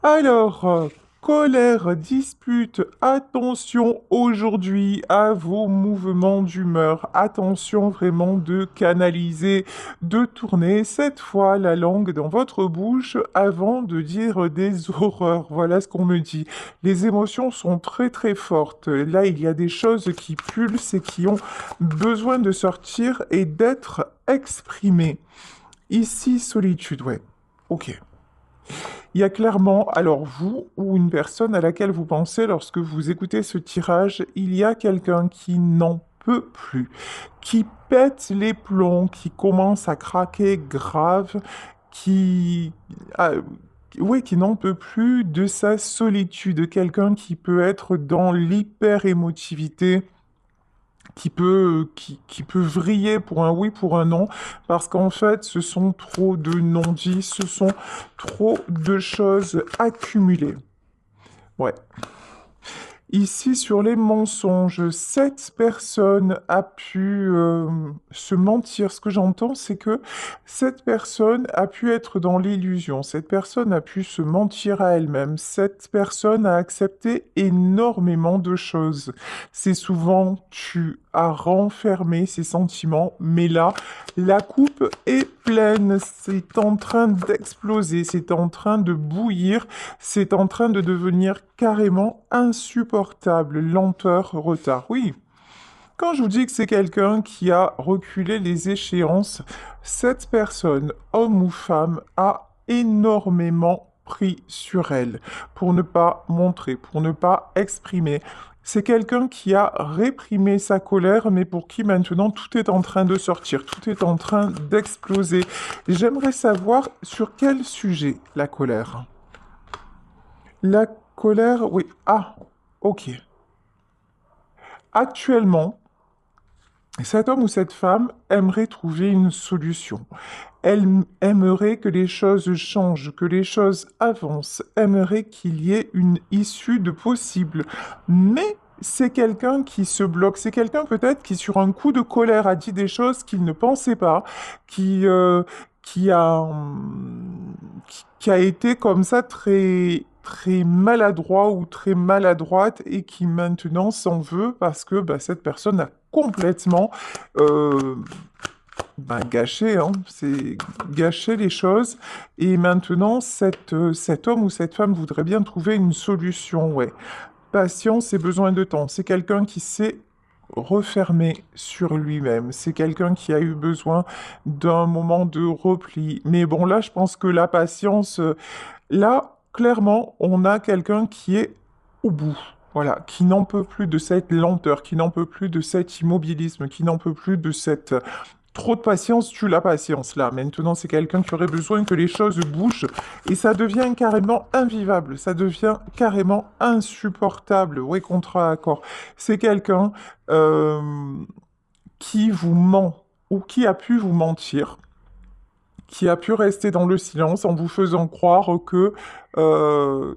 Alors, colère, dispute, attention aujourd'hui à vos mouvements d'humeur. Attention vraiment de canaliser, de tourner cette fois la langue dans votre bouche avant de dire des horreurs. Voilà ce qu'on me dit. Les émotions sont très très fortes. Là, il y a des choses qui pulsent et qui ont besoin de sortir et d'être exprimées. Ici, solitude, ouais. Ok. Il y a clairement, alors vous ou une personne à laquelle vous pensez lorsque vous écoutez ce tirage, il y a quelqu'un qui n'en peut plus, qui pète les plombs, qui commence à craquer grave, qui, ah, oui, qui n'en peut plus de sa solitude, quelqu'un qui peut être dans l'hyper-émotivité, qui peut vriller pour un oui, pour un non, parce qu'en fait, ce sont trop de non-dits, ce sont trop de choses accumulées. Ouais. Ici, sur les mensonges, cette personne a pu se mentir. Ce que j'entends, c'est que cette personne a pu être dans l'illusion. Cette personne a pu se mentir à elle-même. Cette personne a accepté énormément de choses. C'est souvent tu as renfermé ses sentiments, mais là, la coupe est pleine. C'est en train d'exploser. C'est en train de bouillir. C'est en train de devenir carrément insupportable. Lenteur, retard. Oui, quand je vous dis que c'est quelqu'un qui a reculé les échéances, cette personne, homme ou femme, a énormément pris sur elle pour ne pas montrer, pour ne pas exprimer. C'est quelqu'un qui a réprimé sa colère, mais pour qui maintenant tout est en train de sortir, tout est en train d'exploser. J'aimerais savoir sur quel sujet la colère. La colère, oui. Ah, ok. Actuellement, cet homme ou cette femme aimerait trouver une solution. Elle aimerait que les choses changent, que les choses avancent, aimerait qu'il y ait une issue de possible. Mais c'est quelqu'un qui se bloque, c'est quelqu'un peut-être qui, sur un coup de colère, a dit des choses qu'il ne pensait pas, qui, euh, qui a, qui a été comme ça très, très maladroit ou très maladroite et qui maintenant s'en veut parce que bah, cette personne a complètement euh, gâché, hein, c'est gâcher les choses. Et maintenant, cet homme ou cette femme voudrait bien trouver une solution, ouais. Patience et besoin de temps. C'est quelqu'un qui s'est refermé sur lui-même. C'est quelqu'un qui a eu besoin d'un moment de repli. Mais bon, là, je pense que la patience, là, clairement, on a quelqu'un qui est au bout. Voilà, qui n'en peut plus de cette lenteur, qui n'en peut plus de cet immobilisme, qui n'en peut plus de cette trop de patience tue la patience, là. Maintenant, c'est quelqu'un qui aurait besoin que les choses bougent et ça devient carrément invivable, ça devient carrément insupportable. Oui, contrat accord. C'est quelqu'un euh, qui vous ment ou qui a pu vous mentir, qui a pu rester dans le silence en vous faisant croire que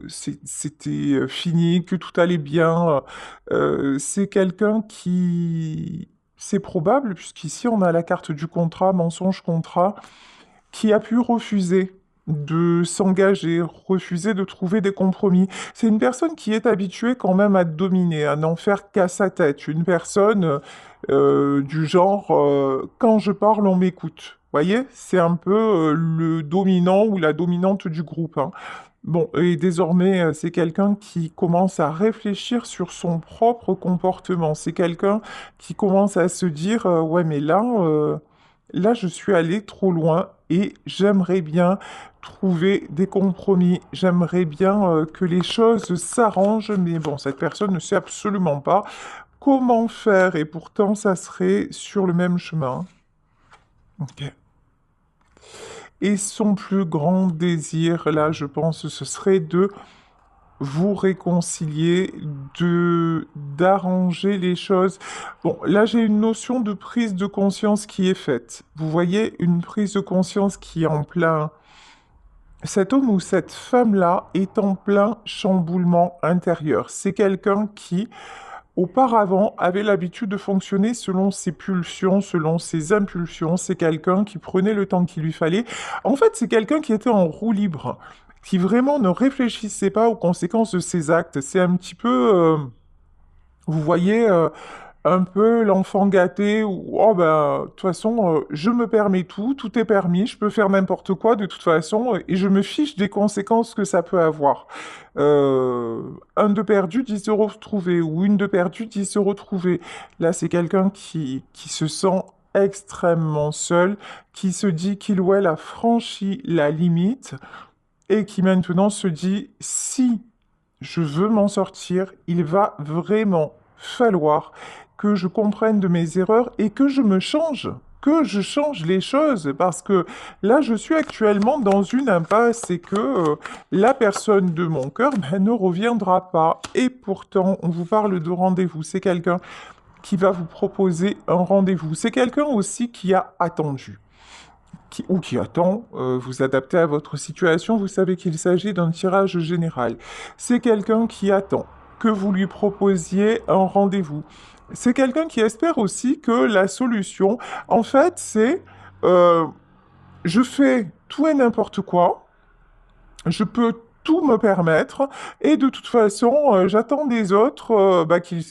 c'était fini, que tout allait bien. C'est quelqu'un qui... C'est probable, puisqu'ici on a la carte du contrat, mensonge contrat, qui a pu refuser de s'engager, refuser de trouver des compromis. C'est une personne qui est habituée quand même à dominer, à n'en faire qu'à sa tête. Une personne du genre quand je parle, on m'écoute. Voyez, c'est un peu le dominant ou la dominante du groupe, hein. Bon, et désormais, c'est quelqu'un qui commence à réfléchir sur son propre comportement. C'est quelqu'un qui commence à se dire, ouais, mais là, je suis allé trop loin et j'aimerais bien trouver des compromis. J'aimerais bien que les choses s'arrangent, mais bon, cette personne ne sait absolument pas comment faire et pourtant, ça serait sur le même chemin. Ok. Et son plus grand désir, là, je pense, ce serait de vous réconcilier, de d'arranger les choses. Bon, là, j'ai une notion de prise de conscience qui est faite. Vous voyez, une prise de conscience qui est en plein... Cet homme ou cette femme-là est en plein chamboulement intérieur. C'est quelqu'un qui, auparavant, avait l'habitude de fonctionner selon ses pulsions, selon ses impulsions. C'est quelqu'un qui prenait le temps qu'il lui fallait. En fait, c'est quelqu'un qui était en roue libre. qui vraiment ne réfléchissait pas aux conséquences de ses actes. C'est un petit peu, vous voyez, un peu l'enfant gâté où, oh ben, de toute façon, je me permets tout, tout est permis, je peux faire n'importe quoi de toute façon, et je me fiche des conséquences que ça peut avoir. Un de perdu, 10 euros trouvés, ou une de perdu, 10 euros trouvés. Là, c'est quelqu'un qui se sent extrêmement seul, qui se dit qu'il ou elle a franchi la limite, et qui maintenant se dit, si je veux m'en sortir, il va vraiment falloir que je comprenne de mes erreurs et que je me change, que je change les choses, parce que là, je suis actuellement dans une impasse et que la personne de mon cœur ben, ne reviendra pas. Et pourtant, on vous parle de rendez-vous. C'est quelqu'un qui va vous proposer un rendez-vous. C'est quelqu'un aussi qui a attendu ou qui attend, vous adapter à votre situation, vous savez qu'il s'agit d'un tirage général. C'est quelqu'un qui attend que vous lui proposiez un rendez-vous. C'est quelqu'un qui espère aussi que la solution, en fait, c'est je fais tout et n'importe quoi, je peux tout me permettre et de toute façon, j'attends des autres bah, qu'ils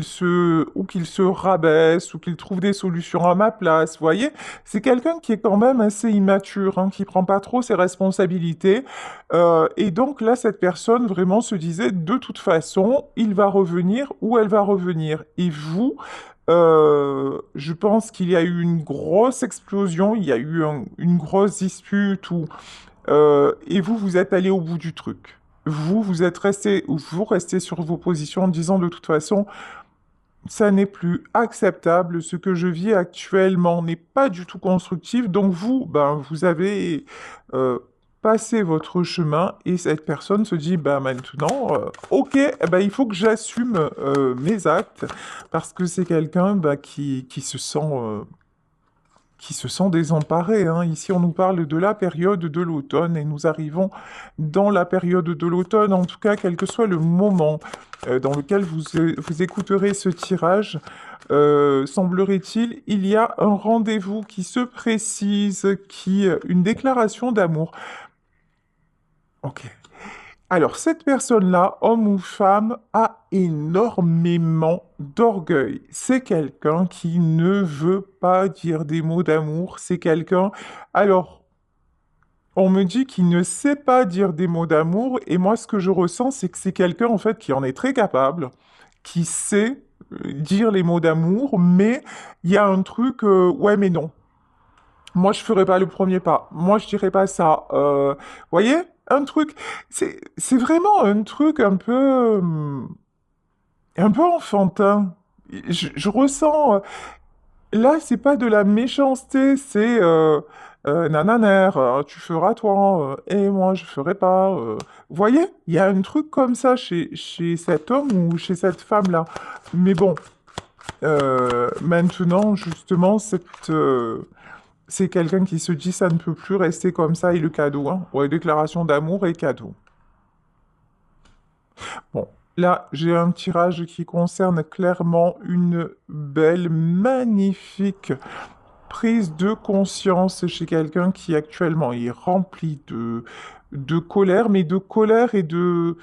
se rabaissent ou qu'ils trouvent des solutions à ma place. Vous voyez, c'est quelqu'un qui est quand même assez immature, hein, qui prend pas trop ses responsabilités. Et donc là, cette personne vraiment se disait de toute façon, il va revenir ou elle va revenir. Et vous, je pense qu'il y a eu une grosse explosion, il y a eu une grosse dispute ou et vous, vous êtes allé au bout du truc. Vous êtes resté, vous restez sur vos positions en disant de toute façon, ça n'est plus acceptable. Ce que je vis actuellement n'est pas du tout constructif. Donc vous, ben, vous avez euh, passé votre chemin et cette personne se dit, ben maintenant, ok, eh ben, il faut que j'assume mes actes parce que c'est quelqu'un ben, qui se sent désemparé, hein. Ici, on nous parle de la période de l'automne et nous arrivons dans la période de l'automne, en tout cas, quel que soit le moment dans lequel vous écouterez ce tirage, semblerait-il, il y a un rendez-vous qui se précise, une déclaration d'amour. Ok. Alors, cette personne-là, homme ou femme, a énormément d'orgueil. C'est quelqu'un qui ne veut pas dire des mots d'amour. C'est quelqu'un... Alors, on me dit qu'il ne sait pas dire des mots d'amour, et moi, ce que je ressens, c'est que c'est quelqu'un, en fait, qui en est très capable, qui sait dire les mots d'amour, mais il y a un truc, ouais, mais non. Moi, je ferais pas le premier pas. Moi, je dirais pas ça. Voyez? Un truc, c'est vraiment un truc un peu enfantin. Je ressens, là, c'est pas de la méchanceté, c'est nananer, tu feras toi, et moi, je ferai pas. Vous voyez? Il y a un truc comme ça chez cet homme ou chez cette femme-là. Mais bon, maintenant, justement, c'est quelqu'un qui se dit ça ne peut plus rester comme ça et le cadeau, hein. Ouais, déclaration d'amour et cadeau. Bon, là, j'ai un tirage qui concerne clairement une belle, magnifique prise de conscience chez quelqu'un qui actuellement est rempli de colère, mais de colère et de...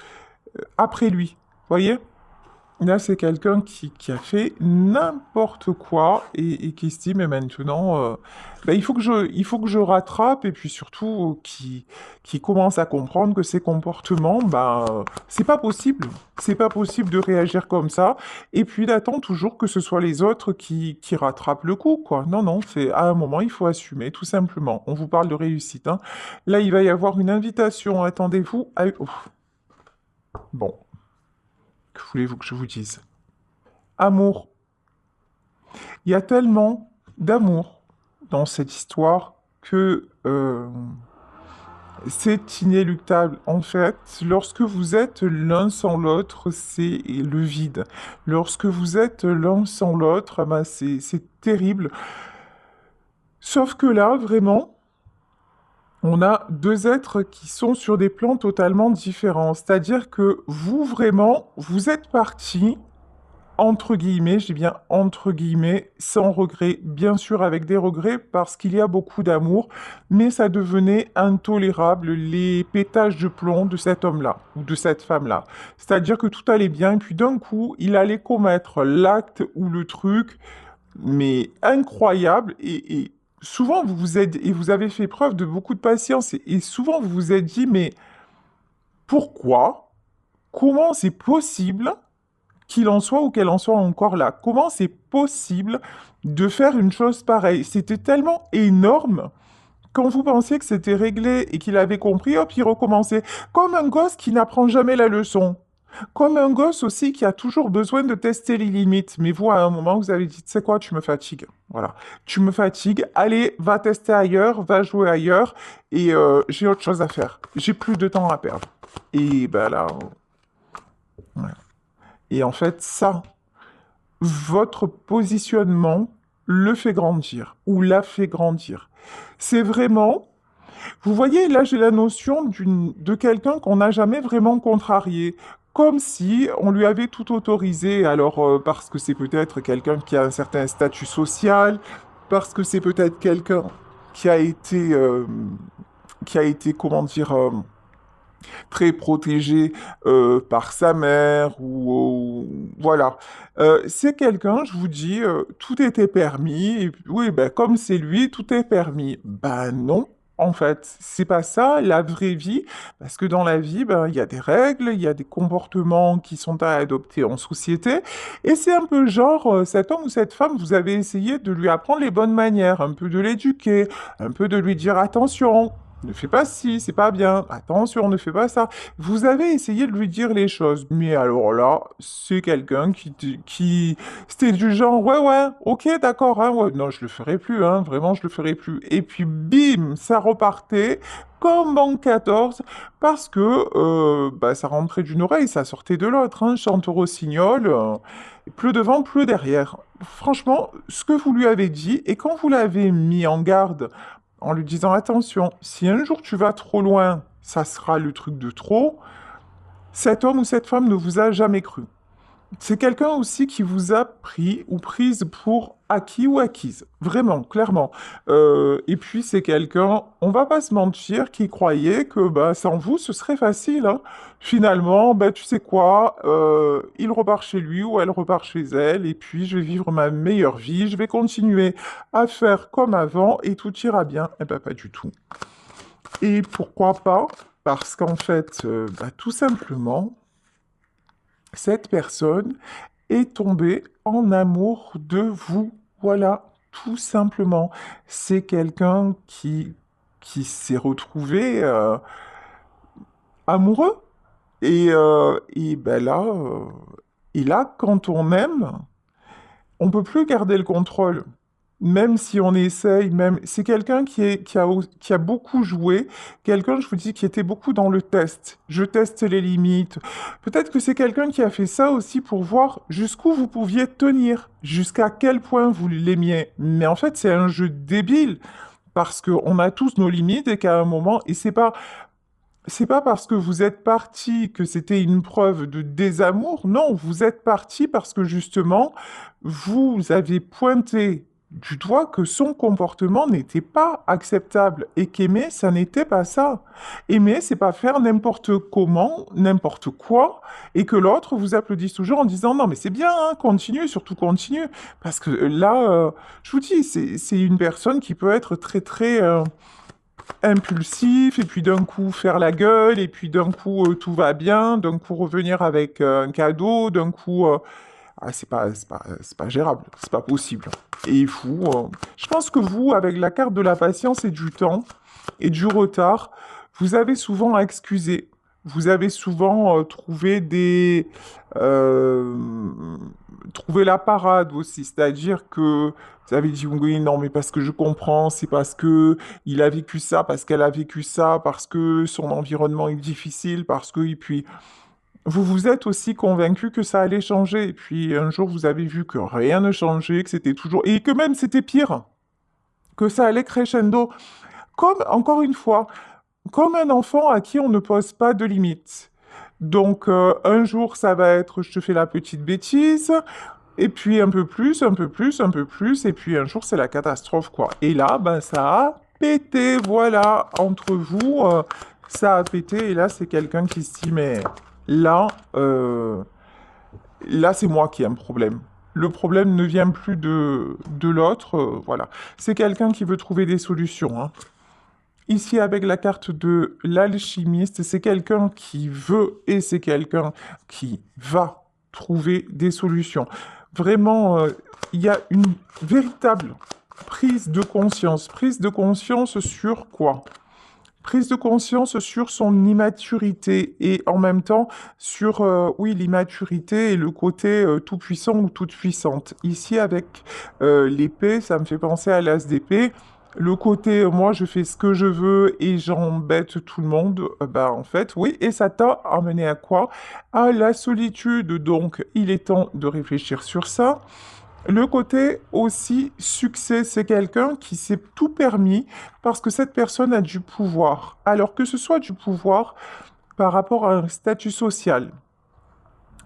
après lui. Voyez? Là, c'est quelqu'un qui a fait n'importe quoi et qui se dit, mais maintenant, ben, il faut que je rattrape et puis surtout qui commence à comprendre que ces comportements, ben, c'est pas possible. C'est pas possible de réagir comme ça et puis d'attendre toujours que ce soit les autres qui rattrapent le coup, quoi. Non, non, c'est à un moment, il faut assumer, tout simplement. On vous parle de réussite, hein. Là, il va y avoir une invitation. Attendez-vous à... Ouf. Bon. Que voulez-vous que je vous dise? Amour. Il y a tellement d'amour dans cette histoire que c'est inéluctable. En fait, lorsque vous êtes l'un sans l'autre, c'est le vide. Lorsque vous êtes l'un sans l'autre, ben c'est terrible. Sauf que là, vraiment, on a deux êtres qui sont sur des plans totalement différents. C'est-à-dire que vous, vraiment, vous êtes partis. entre guillemets, je dis bien entre guillemets, sans regret, bien sûr avec des regrets parce qu'il y a beaucoup d'amour, mais ça devenait intolérable les pétages de plomb de cet homme-là ou de cette femme-là. C'est-à-dire que tout allait bien et puis d'un coup, il allait commettre l'acte ou le truc, mais incroyable et souvent vous vous êtes et vous avez fait preuve de beaucoup de patience et souvent vous vous êtes dit mais pourquoi? Comment c'est possible qu'il en soit ou qu'elle en soit encore là? Comment c'est possible de faire une chose pareille? C'était tellement énorme. Quand vous pensiez que c'était réglé et qu'il avait compris, hop, il recommençait. Comme un gosse qui n'apprend jamais la leçon. Comme un gosse aussi qui a toujours besoin de tester les limites. Mais vous, à un moment, vous avez dit, tu sais quoi, tu me fatigues. Voilà. Tu me fatigues. Allez, va tester ailleurs, va jouer ailleurs. Et j'ai autre chose à faire. J'ai plus de temps à perdre. Et ben là, ouais. Et en fait, ça, votre positionnement le fait grandir ou la fait grandir. C'est vraiment, vous voyez, là j'ai la notion de quelqu'un qu'on n'a jamais vraiment contrarié, comme si on lui avait tout autorisé, alors parce que c'est peut-être quelqu'un qui a un certain statut social, parce que c'est peut-être quelqu'un qui a été, comment dire, très protégé par sa mère ou voilà. C'est quelqu'un, je vous dis, tout était permis. Et puis, oui, ben, comme c'est lui, tout est permis. Ben non. En fait, c'est pas ça la vraie vie, parce que dans la vie, ben, il y a des règles, il y a des comportements qui sont à adopter en société, et c'est un peu genre, cet homme ou cette femme, vous avez essayé de lui apprendre les bonnes manières, un peu de l'éduquer, un peu de lui dire attention, ne fais pas ci, c'est pas bien. Attention, ne fais pas ça. Vous avez essayé de lui dire les choses. Mais alors là, c'est quelqu'un c'était du genre, ouais, ouais, ok, d'accord, hein, ouais. Non, je le ferai plus, hein, vraiment, je le ferai plus. Et puis, bim, ça repartait comme en 14, parce que bah, ça rentrait d'une oreille, ça sortait de l'autre, hein, chante au rossignol, plus devant, plus derrière. Franchement, ce que vous lui avez dit, et quand vous l'avez mis en garde, en lui disant attention, si un jour tu vas trop loin, ça sera le truc de trop, cet homme ou cette femme ne vous a jamais cru. C'est quelqu'un aussi qui vous a pris ou prise pour acquis ou acquise. Vraiment, clairement. Et puis c'est quelqu'un, on va pas se mentir, qui croyait que bah, sans vous, ce serait facile, hein. Finalement, bah, tu sais quoi, il repart chez lui ou elle repart chez elle, et puis je vais vivre ma meilleure vie, je vais continuer à faire comme avant et tout ira bien. Eh ben pas du tout. Et pourquoi pas? Parce qu'en fait, bah, tout simplement, cette personne est tombée en amour de vous. Voilà, tout simplement. C'est quelqu'un qui s'est retrouvé amoureux. Et ben là, quand on aime, on peut plus garder le contrôle. Même si on essaye, même c'est quelqu'un qui a beaucoup joué, quelqu'un, je vous dis, qui était beaucoup dans le test. Je teste les limites. Peut-être que c'est quelqu'un qui a fait ça aussi pour voir jusqu'où vous pouviez tenir, jusqu'à quel point vous l'aimiez. Mais en fait, c'est un jeu débile parce qu'on a tous nos limites et qu'à un moment, et c'est pas parce que vous êtes parti que c'était une preuve de désamour. Non, vous êtes parti parce que justement, vous avez pointé du doigt que son comportement n'était pas acceptable et qu'aimer, ça n'était pas ça. Aimer, c'est pas faire n'importe comment, n'importe quoi, et que l'autre vous applaudisse toujours en disant non, mais c'est bien, hein, continue, surtout continue. Parce que là, je vous dis, c'est une personne qui peut être très, très impulsif, et puis d'un coup faire la gueule, et puis d'un coup tout va bien, d'un coup revenir avec un cadeau, d'un coup... c'est pas gérable, c'est pas possible. Et vous, je pense que vous, avec la carte de la patience et du temps, et du retard, vous avez souvent à excuser. Vous avez souvent euh, trouvé la parade aussi, c'est-à-dire que vous avez dit oui, non, mais parce que je comprends, c'est parce que il a vécu ça, parce qu'elle a vécu ça, parce que son environnement est difficile, parce que, et puis, vous vous êtes aussi convaincu que ça allait changer, et puis un jour vous avez vu que rien ne changeait, que c'était toujours, et que même c'était pire, que ça allait crescendo. Comme, encore une fois, comme un enfant à qui on ne pose pas de limites. Donc, un jour, ça va être je te fais la petite bêtise, et puis un peu plus, un peu plus, un peu plus, et puis un jour, c'est la catastrophe, quoi. Et là, ben, ça a pété, voilà, entre vous, ça a pété, et là, c'est quelqu'un qui se dit, mais là, là, c'est moi qui ai un problème. Le problème ne vient plus de l'autre, voilà. C'est quelqu'un qui veut trouver des solutions, hein. Ici, avec la carte de l'alchimiste, c'est quelqu'un qui veut et c'est quelqu'un qui va trouver des solutions. Vraiment, il y a une véritable prise de conscience. Prise de conscience sur quoi? Prise de conscience sur son immaturité et en même temps sur, oui, l'immaturité et le côté tout-puissant ou toute-puissante. Ici, avec l'épée, ça me fait penser à l'as d'épée. Le côté, moi, je fais ce que je veux et j'embête tout le monde, bah, en fait, oui. Et ça t'a amené à quoi? À la solitude. Donc, il est temps de réfléchir sur ça. Le côté aussi succès, c'est quelqu'un qui s'est tout permis parce que cette personne a du pouvoir. Alors que ce soit du pouvoir par rapport à un statut social,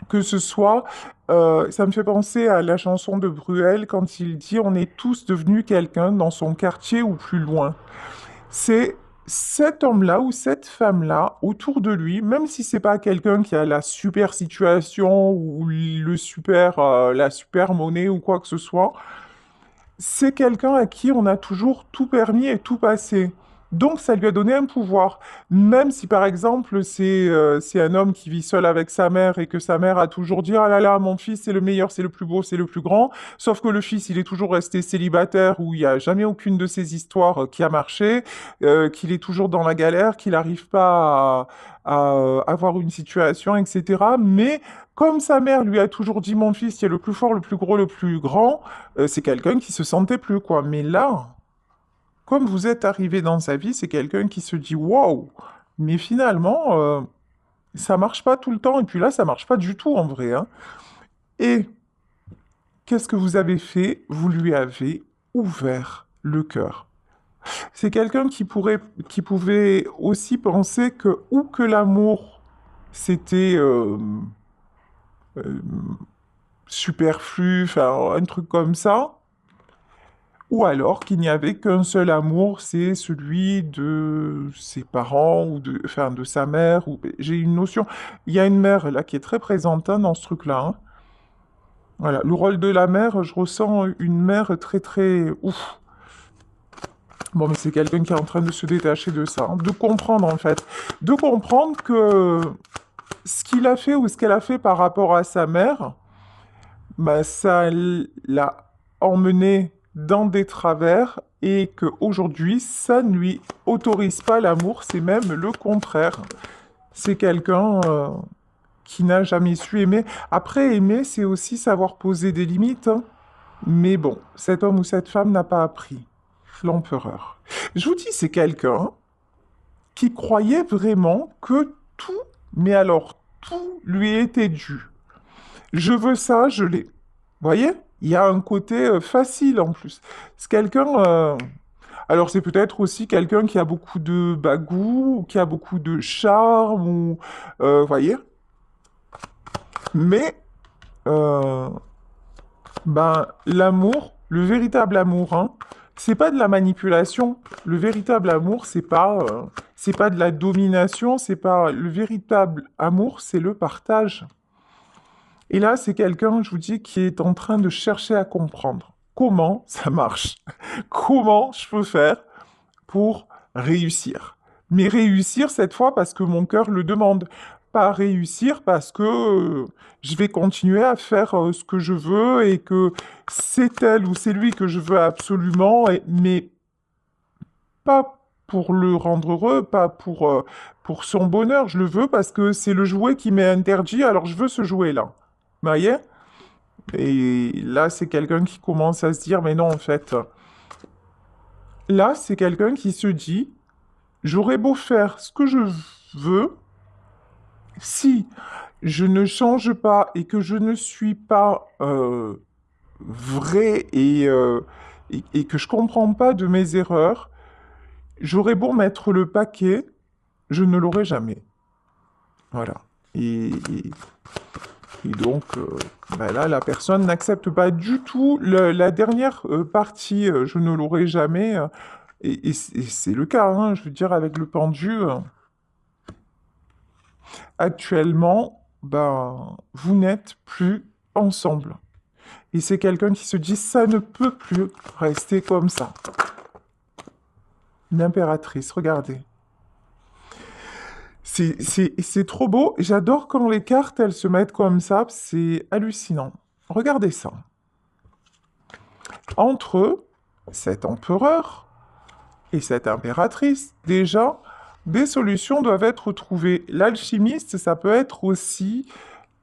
que ce soit, ça me fait penser à la chanson de Bruel quand il dit on est tous devenus quelqu'un dans son quartier ou plus loin. C'est cet homme-là ou cette femme-là autour de lui, même si c'est pas quelqu'un qui a la super situation ou le super, la super monnaie ou quoi que ce soit, c'est quelqu'un à qui on a toujours tout permis et tout passé. Donc ça lui a donné un pouvoir. Même si par exemple c'est un homme qui vit seul avec sa mère et que sa mère a toujours dit ah là là mon fils c'est le meilleur, c'est le plus beau, c'est le plus grand. Sauf que le fils il est toujours resté célibataire où il n'y a jamais aucune de ces histoires qui a marché, qu'il est toujours dans la galère, qu'il n'arrive pas à avoir une situation, etc. Mais comme sa mère lui a toujours dit mon fils c'est le plus fort, le plus gros, le plus grand, c'est quelqu'un qui se sentait plus, quoi. Mais là, comme vous êtes arrivé dans sa vie, c'est quelqu'un qui se dit waouh, mais finalement, ça marche pas tout le temps. Et puis là, ça marche pas du tout en vrai, hein. Et qu'est-ce que vous avez fait? Vous lui avez ouvert le cœur. C'est quelqu'un qui pouvait aussi penser que ou que l'amour c'était euh, superflu, enfin un truc comme ça. Ou alors qu'il n'y avait qu'un seul amour, c'est celui de ses parents ou de, enfin, de sa mère. Ou... J'ai une notion. Il y a une mère là qui est très présente hein, dans ce truc-là, hein. Voilà, le rôle de la mère, je ressens une mère très très ouf. Bon, mais c'est quelqu'un qui est en train de se détacher de ça, hein, de comprendre en fait, de comprendre que ce qu'il a fait ou ce qu'elle a fait par rapport à sa mère, bah, ça l'a emmené dans des travers et qu'aujourd'hui, ça ne lui autorise pas l'amour, c'est même le contraire. C'est quelqu'un qui n'a jamais su aimer. Après, aimer, c'est aussi savoir poser des limites, hein. Mais bon, cet homme ou cette femme n'a pas appris. L'empereur. Je vous dis, c'est quelqu'un qui croyait vraiment que tout, mais alors tout lui était dû. Je veux ça, je l'ai. Vous voyez? Il y a un côté facile en plus. C'est quelqu'un. Alors c'est peut-être aussi quelqu'un qui a beaucoup de bagou, ou qui a beaucoup de charme, ou vous voyez? Mais euh, ben l'amour, le véritable amour, hein, c'est pas de la manipulation. Le véritable amour, c'est pas de la domination. C'est pas le véritable amour, c'est le partage. Et là, c'est quelqu'un, je vous dis, qui est en train de chercher à comprendre comment ça marche, comment je peux faire pour réussir. Mais réussir cette fois parce que mon cœur le demande, pas réussir parce que je vais continuer à faire ce que je veux et que c'est elle ou c'est lui que je veux absolument, mais pas pour le rendre heureux, pas pour son bonheur. Je le veux parce que c'est le jouet qui m'est interdit, alors je veux ce jouet-là. Vous voyez? Et là, c'est quelqu'un qui commence à se dire, mais non, en fait, là, c'est quelqu'un qui se dit, j'aurais beau faire ce que je veux, si je ne change pas et que je ne suis pas vrai et que je comprends pas de mes erreurs, j'aurais beau mettre le paquet, je ne l'aurai jamais. Voilà. Et donc, ben là, la personne n'accepte pas du tout la dernière partie, je ne l'aurai jamais. Et c'est le cas, hein, je veux dire, avec le pendu. Actuellement, ben, vous n'êtes plus ensemble. Et c'est quelqu'un qui se dit, ça ne peut plus rester comme ça. Une impératrice, regardez. C'est trop beau. J'adore quand les cartes, elles se mettent comme ça. C'est hallucinant. Regardez ça. Entre cet empereur et cette impératrice, déjà, des solutions doivent être trouvées. L'alchimiste, ça peut être aussi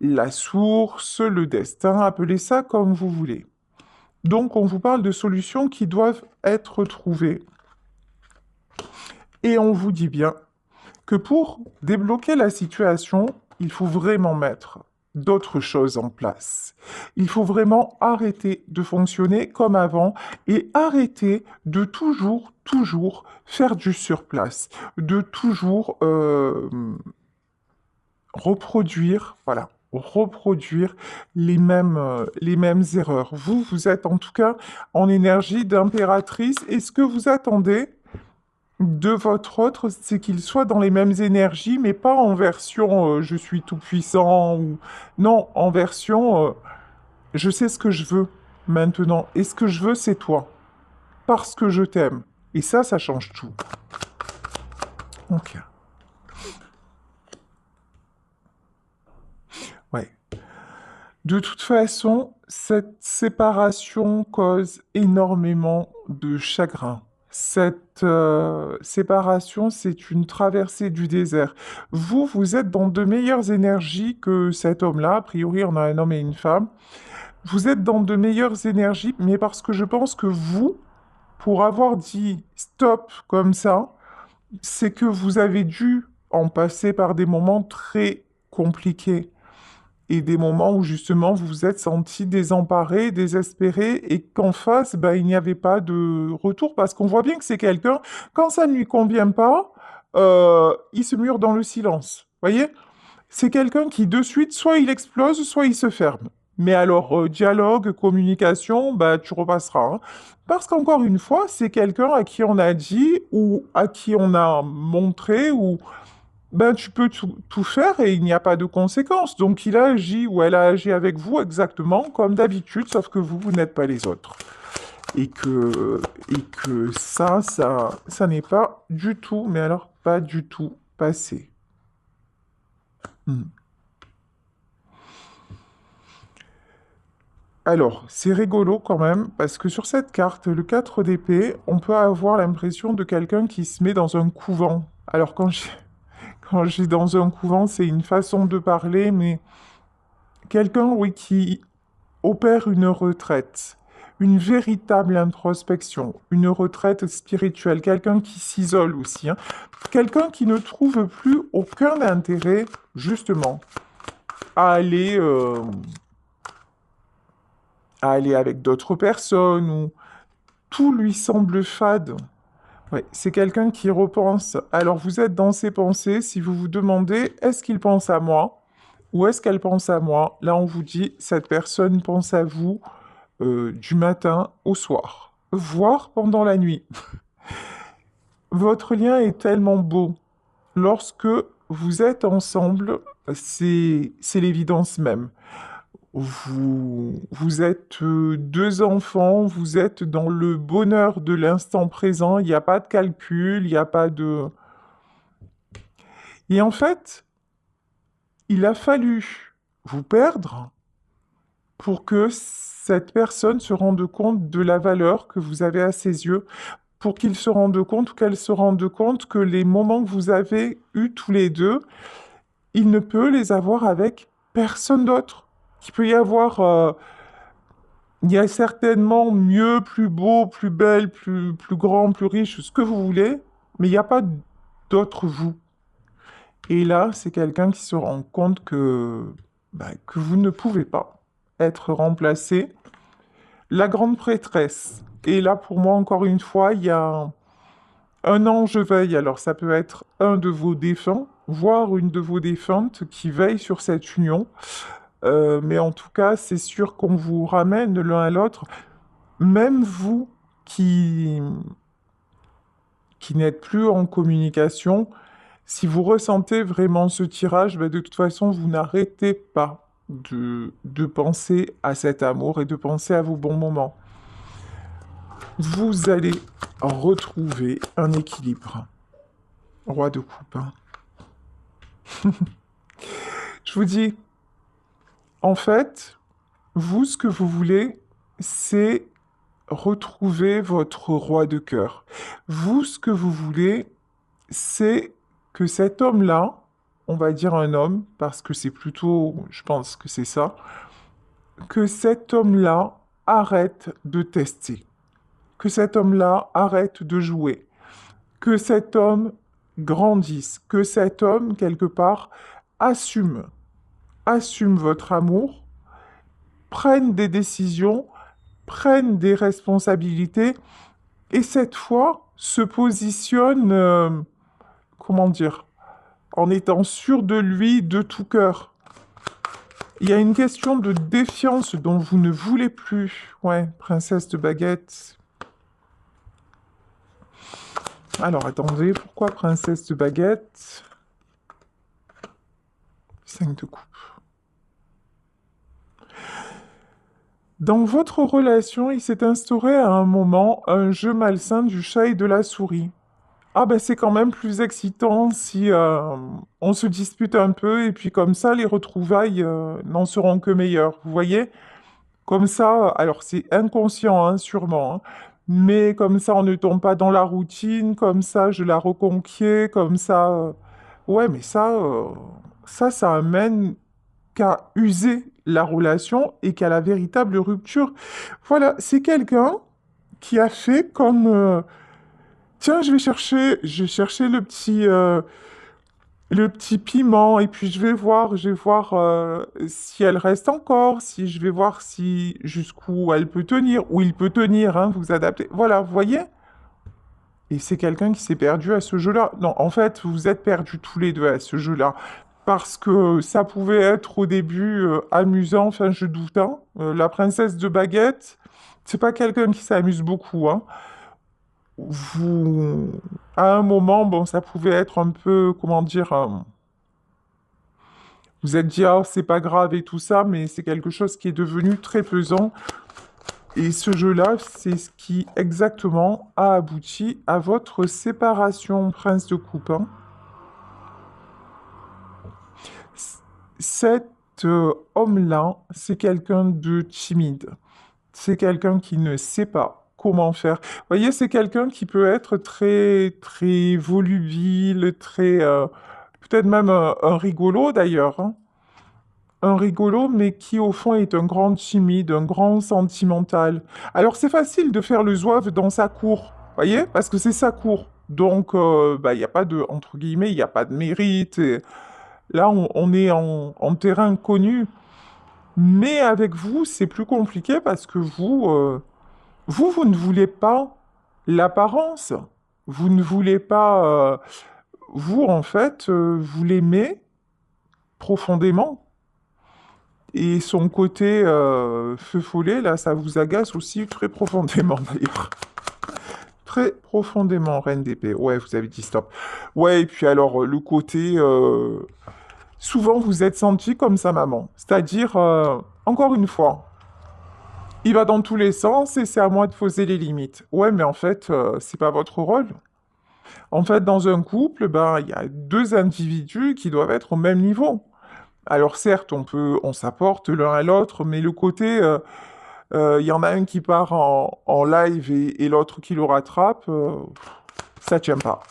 la source, le destin, appelez ça comme vous voulez. Donc, on vous parle de solutions qui doivent être trouvées. Et on vous dit bien que pour débloquer la situation, il faut vraiment mettre d'autres choses en place. Il faut vraiment arrêter de fonctionner comme avant et arrêter de toujours faire du surplace, de toujours reproduire, voilà, reproduire les mêmes erreurs. Vous, vous êtes en tout cas en énergie d'impératrice et ce que vous attendez de votre autre, c'est qu'il soit dans les mêmes énergies, mais pas en version je suis tout puissant ou non, en version je sais ce que je veux maintenant et ce que je veux c'est toi parce que je t'aime et ça change tout. Ok. Ouais. De toute façon, cette séparation cause énormément de chagrin. Cette séparation, c'est une traversée du désert. Vous, vous êtes dans de meilleures énergies que cet homme-là. A priori, on a un homme et une femme. Vous êtes dans de meilleures énergies, mais parce que je pense que vous, pour avoir dit stop comme ça, c'est que vous avez dû en passer par des moments très compliqués et des moments où justement vous vous êtes senti désemparé, désespéré et qu'en face, ben, il n'y avait pas de retour parce qu'on voit bien que c'est quelqu'un, quand ça ne lui convient pas, il se mure dans le silence. Voyez? C'est quelqu'un qui de suite, soit il explose, soit il se ferme. Mais alors, dialogue, communication, bah, tu repasseras, hein. Parce qu'encore une fois, c'est quelqu'un à qui on a dit ou à qui on a montré ou ben, tu peux tout faire et il n'y a pas de conséquences. Donc, il a agi ou elle a agi avec vous exactement comme d'habitude, sauf que vous, vous n'êtes pas les autres. Et que ça n'est pas du tout, mais alors pas du tout passé. Hmm. Alors, c'est rigolo quand même, parce que sur cette carte, le 4 d'épée, on peut avoir l'impression de quelqu'un qui se met dans un couvent. Alors, quand je dis dans un couvent, c'est une façon de parler, mais quelqu'un, oui, qui opère une retraite, une véritable introspection, une retraite spirituelle, quelqu'un qui s'isole aussi, hein. Quelqu'un qui ne trouve plus aucun intérêt, justement, à aller, euh, à aller avec d'autres personnes, ou tout lui semble fade. Ouais, c'est quelqu'un qui repense. Alors vous êtes dans ses pensées, si vous vous demandez, est-ce qu'il pense à moi ou est-ce qu'elle pense à moi? Là, on vous dit, cette personne pense à vous du matin au soir, voire pendant la nuit. Votre lien est tellement beau. Lorsque vous êtes ensemble, c'est l'évidence même. Vous êtes deux enfants, vous êtes dans le bonheur de l'instant présent, il n'y a pas de calcul, il n'y a pas de... Et en fait, il a fallu vous perdre pour que cette personne se rende compte de la valeur que vous avez à ses yeux, pour qu'il se rende compte ou qu'elle se rende compte que les moments que vous avez eus tous les deux, il ne peut les avoir avec personne d'autre. Il peut y avoir... il y a certainement mieux, plus beau, plus belle, plus grand, plus riche, ce que vous voulez, mais il n'y a pas d'autre vous. Et là, c'est quelqu'un qui se rend compte que vous ne pouvez pas être remplacé. La grande prêtresse. Et là, pour moi, encore une fois, il y a un ange veille. Alors, ça peut être un de vos défunts voire une de vos défuntes qui veille sur cette union. Mais en tout cas, c'est sûr qu'on vous ramène l'un à l'autre. Même vous qui n'êtes plus en communication, si vous ressentez vraiment ce tirage, ben de toute façon, vous n'arrêtez pas de penser à cet amour et de penser à vos bons moments. Vous allez retrouver un équilibre. Roi de coupe. Hein. Je vous dis, en fait, vous, ce que vous voulez, c'est retrouver votre roi de cœur. Vous, ce que vous voulez, c'est que cet homme-là, on va dire un homme, parce que c'est plutôt, je pense que c'est ça, que cet homme-là arrête de tester, que cet homme-là arrête de jouer, que cet homme grandisse, que cet homme, quelque part, assume, assume votre amour, prenne des décisions, prenne des responsabilités, et cette fois se positionne, comment dire, en étant sûr de lui de tout cœur. Il y a une question de défiance dont vous ne voulez plus. Ouais, princesse de baguette. Alors, attendez, pourquoi princesse de baguette? 5 de coupe. Dans votre relation, il s'est instauré à un moment un jeu malsain du chat et de la souris. Ah ben c'est quand même plus excitant si on se dispute un peu et puis comme ça les retrouvailles n'en seront que meilleures, vous voyez? Comme ça, alors c'est inconscient hein, sûrement, hein, mais comme ça on ne tombe pas dans la routine, comme ça je la reconquiers, comme ça... ouais mais ça amène qu'à user la relation et qu'à la véritable rupture. Voilà, c'est quelqu'un qui a fait comme... tiens, je vais chercher le petit piment et puis je vais voir si elle reste encore, si je vais voir si jusqu'où elle peut tenir, ou il peut tenir, hein, vous adaptez. Voilà, vous voyez? Et c'est quelqu'un qui s'est perdu à ce jeu-là. Non, en fait, vous êtes perdus tous les deux à ce jeu-là. Parce que ça pouvait être au début amusant, enfin je doute, hein. La princesse de baguette, c'est pas quelqu'un qui s'amuse beaucoup, hein. Vous, à un moment, bon, ça pouvait être un peu, comment dire, vous êtes dit, ah, c'est pas grave et tout ça, mais c'est quelque chose qui est devenu très pesant. Et ce jeu-là, c'est ce qui exactement a abouti à votre séparation, prince de coupe. Hein. Cet homme-là, c'est quelqu'un de timide. C'est quelqu'un qui ne sait pas comment faire. Vous voyez, c'est quelqu'un qui peut être très, très volubile, très, peut-être même un rigolo d'ailleurs, hein. Un rigolo, mais qui au fond est un grand timide, un grand sentimental. Alors c'est facile de faire le zouave dans sa cour, voyez, parce que c'est sa cour. Donc, bah, il n'y a pas de, entre guillemets, il n'y a pas de mérite. Et là, on est en terrain connu. Mais avec vous, c'est plus compliqué parce que vous ne voulez pas l'apparence. Vous ne voulez pas... vous, en fait, vous l'aimez profondément. Et son côté feu follet, là, ça vous agace aussi très profondément, d'ailleurs. Très profondément, Reine d'épée. Ouais, vous avez dit stop. Ouais, et puis alors, le côté... souvent, vous êtes senti comme sa maman. C'est-à-dire, encore une fois, il va dans tous les sens et c'est à moi de poser les limites. Ouais, mais en fait, c'est pas votre rôle. En fait, dans un couple, ben, il y a deux individus qui doivent être au même niveau. Alors certes, on s'apporte l'un à l'autre, mais le côté, il y en a un qui part en live et l'autre qui le rattrape, ça tient pas.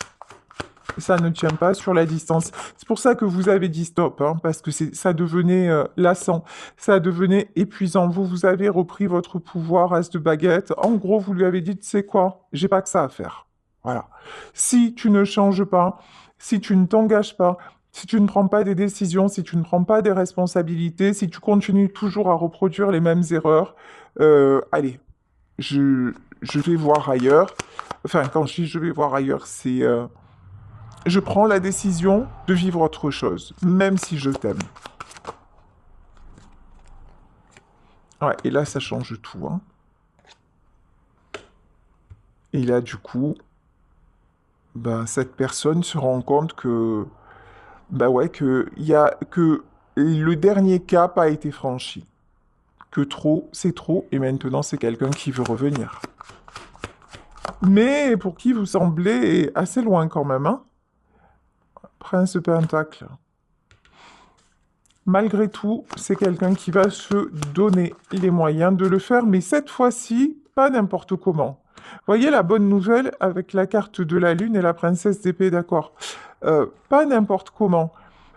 Ça ne tient pas sur la distance. C'est pour ça que vous avez dit stop, hein, parce que ça devenait lassant, ça devenait épuisant. Vous avez repris votre pouvoir, as de baguette. En gros, vous lui avez dit, tu sais quoi, j'ai pas que ça à faire. Voilà. Si tu ne changes pas, si tu ne t'engages pas, si tu ne prends pas des décisions, si tu ne prends pas des responsabilités, si tu continues toujours à reproduire les mêmes erreurs, allez, je vais voir ailleurs. Enfin, quand je dis je vais voir ailleurs, c'est... Je prends la décision de vivre autre chose, même si je t'aime. Ouais, et là, ça change tout, hein. Et là, du coup, ben, cette personne se rend compte que, bah ouais, que le dernier cap a été franchi. Que trop, c'est trop, et maintenant, c'est quelqu'un qui veut revenir. Mais pour qui vous semblez assez loin quand même, hein? Prince de Pentacle. Malgré tout, c'est quelqu'un qui va se donner les moyens de le faire, mais cette fois-ci, pas n'importe comment. Voyez la bonne nouvelle avec la carte de la Lune et la princesse d'épée, d'accord. Pas n'importe comment.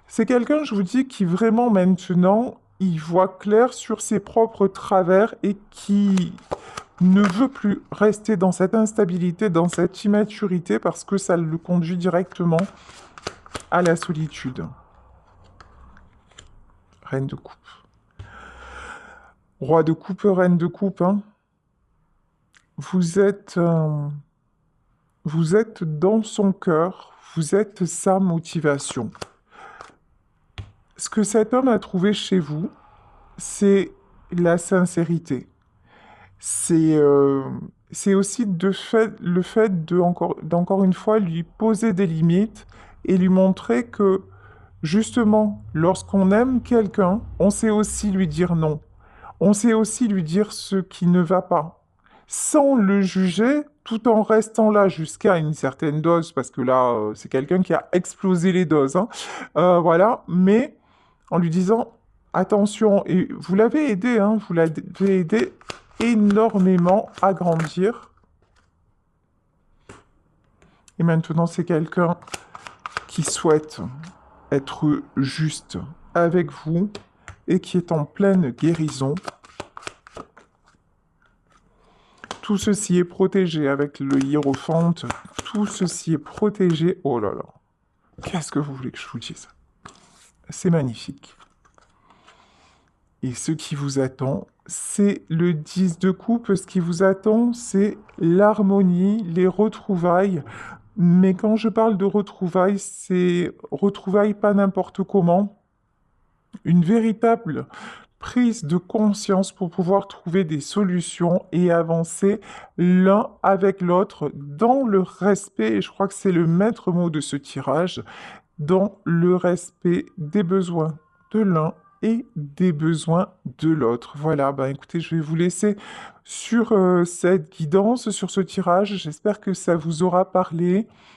C'est quelqu'un, je vous dis, qui vraiment maintenant, il voit clair sur ses propres travers et qui ne veut plus rester dans cette instabilité, dans cette immaturité, parce que ça le conduit directement à la solitude. Reine de coupe. Roi de coupe, reine de coupe, hein. Vous êtes, euh, vous êtes dans son cœur, vous êtes sa motivation. Ce que cet homme a trouvé chez vous, c'est la sincérité. C'est c'est aussi le fait de, d'encore une fois, lui poser des limites et lui montrer que, justement, lorsqu'on aime quelqu'un, on sait aussi lui dire non. On sait aussi lui dire ce qui ne va pas, sans le juger, tout en restant là jusqu'à une certaine dose, parce que là, c'est quelqu'un qui a explosé les doses, hein. Voilà, mais en lui disant, attention, et vous l'avez aidé, hein, vous l'avez aidé énormément à grandir. Et maintenant, c'est quelqu'un qui souhaite être juste avec vous et qui est en pleine guérison. Tout ceci est protégé avec le hiérophante. Tout ceci est protégé. Oh là là. Qu'est-ce que vous voulez que je vous dise? C'est magnifique. Et ce qui vous attend, c'est le 10 de coupe. Ce qui vous attend, c'est l'harmonie, les retrouvailles. Mais quand je parle de retrouvailles, c'est retrouvailles pas n'importe comment. Une véritable prise de conscience pour pouvoir trouver des solutions et avancer l'un avec l'autre dans le respect, et je crois que c'est le maître mot de ce tirage, dans le respect des besoins de l'un et des besoins de l'autre. Voilà, ben écoutez, je vais vous laisser sur cette guidance, sur ce tirage. J'espère que ça vous aura parlé.